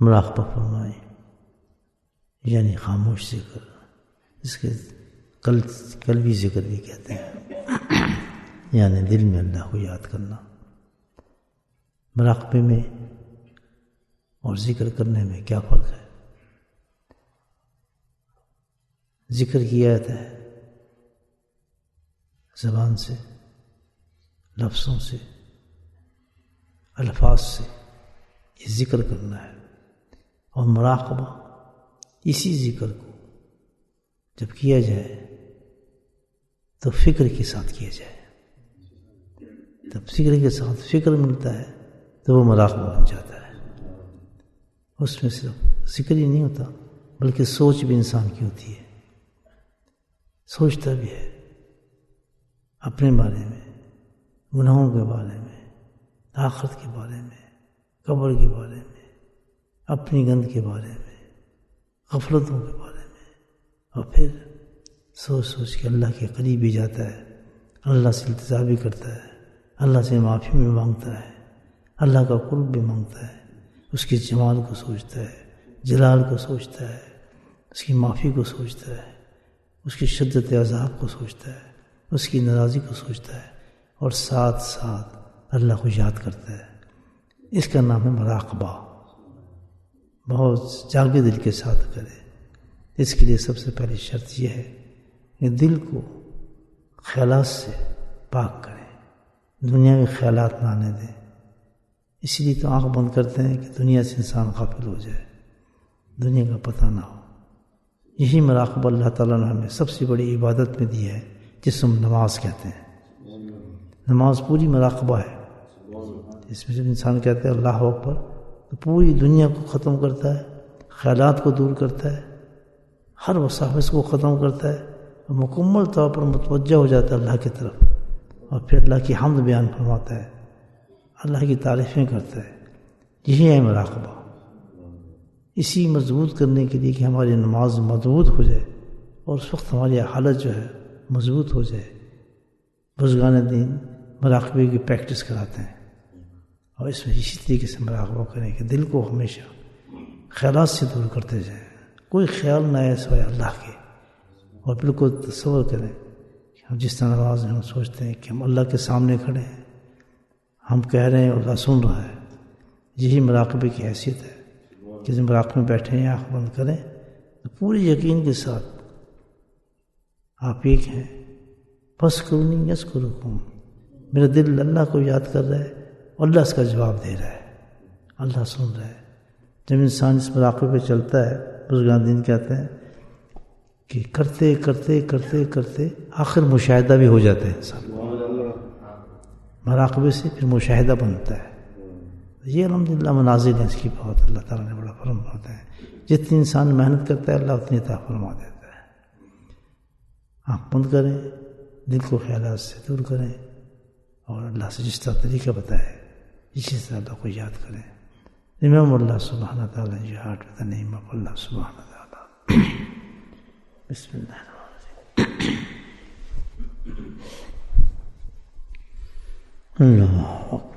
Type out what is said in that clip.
مراقبہ فرمائیں، یعنی خاموش ذکر، اس کے قلبی ذکر بھی کہتے ہیں، یعنی دل میں اللہ کو یاد کرنا۔ مراقبے میں اور ذکر کرنے میں کیا فرق ہے؟ ذکر کیا جاتا ہے زبان سے، لفظوں سے، الفاظ سے، یہ ذکر کرنا ہے، اور مراقبہ اسی ذکر کو جب کیا جائے تو فکر کے ساتھ کیا جائے، تب ذکر کے ساتھ فکر ملتا ہے تو وہ مراقبہ بن جاتا ہے۔ اس میں صرف ذکر ہی نہیں ہوتا بلکہ سوچ بھی انسان کی ہوتی ہے، سوچتا بھی ہے اپنے بارے میں، گناہوں کے بارے میں، آخرت کے بارے میں، قبر کے بارے میں، اپنی گند کے بارے میں، غفلتوں کے بارے میں، اور پھر سوچ سوچ کے اللہ کے قریب بھی جاتا ہے، اللہ سے التجا بھی کرتا ہے، اللہ سے معافی بھی مانگتا ہے، اللہ کا قرب بھی مانگتا ہے، اس کے جمال کو سوچتا ہے، جلال کو سوچتا ہے، اس کی معافی کو سوچتا ہے، اس کی شدت عذاب کو سوچتا ہے، اس کی ناراضی کو سوچتا ہے، اور ساتھ ساتھ اللہ کو یاد کرتا ہے۔ اس کا نام ہے مراقبہ۔ بہت جاگے دل کے ساتھ کرے۔ اس کے لیے سب سے پہلی شرط یہ ہے کہ دل کو خیالات سے پاک کریں، دنیا کے خیالات نہ آنے دیں۔ اسی لیے تو آنکھ بند کرتے ہیں کہ دنیا سے انسان غافل ہو جائے، دنیا کا پتہ نہ ہو۔ یہی مراقبہ اللہ تعالیٰ نے ہمیں سب سے بڑی عبادت میں دی ہے، جس ہم نماز کہتے ہیں۔ نماز پوری مراقبہ ہے۔ اس میں جب انسان کہتے ہیں اللہ اکبر تو پوری دنیا کو ختم کرتا ہے، خیالات کو دور کرتا ہے، ہر وساوس کو ختم کرتا ہے، اور مکمل طور پر متوجہ ہو جاتا ہے اللہ کی طرف، اور پھر اللہ کی حمد بیان فرماتا ہے، اللہ کی تعریفیں کرتا ہے۔ یہی ہے مراقبہ۔ اسی مضبوط کرنے کے لیے کہ ہماری نماز مضبوط ہو جائے، اور اس وقت ہماری حالت جو ہے مضبوط ہو جائے، بزرگان دین مراقبے کی پریکٹس کراتے ہیں، اور اس میں اسی طریقے سے مراقبہ کریں کہ دل کو ہمیشہ خیالات سے دور کرتے جائیں، کوئی خیال نہ آئے سوائے اللہ کے، اور بالکل تصور کریں کہ ہم جس طرح نماز میں ہم سوچتے ہیں کہ ہم اللہ کے سامنے کھڑے ہیں، ہم کہہ رہے ہیں اور اللہ سن رہا ہے۔ یہی مراقبے کی حیثیت ہے کہ جب مراقبے میں بیٹھے ہیں، آنکھ بند کریں تو پوری یقین کے ساتھ آپ ایک ہیں۔ بس کرونی یس کرکم، میرا دل اللہ کو یاد کر رہا ہے اور اللہ اس کا جواب دے رہا ہے، اللہ سن رہا ہے۔ جب انسان اس مراقبے پہ چلتا ہے، بزرگان دین کہتے ہیں کہ کرتے کرتے کرتے کرتے آخر مشاہدہ بھی ہو جاتا ہے انسان، مراقبے سے پھر مشاہدہ بنتا ہے۔ یہ الحمدللہ منازل ہیں اس کی بہت، اللہ تعالیٰ نے بڑا فرم ہوتا ہے۔ جتنی انسان محنت کرتا ہے اللہ اتنی عطا فرما دیتا ہے۔ آنکھ بند کریں، دل کو خیالات سے دور کریں، اور اللہ سے جس طرح طریقہ بتائے اسی طرح اللہ کو یاد کریں۔ Remember Allah subhanahu wa ta'ala in your heart with the name of Allah subhanahu wa ta'ala. Bismillahirrahmanirrahim. Allah.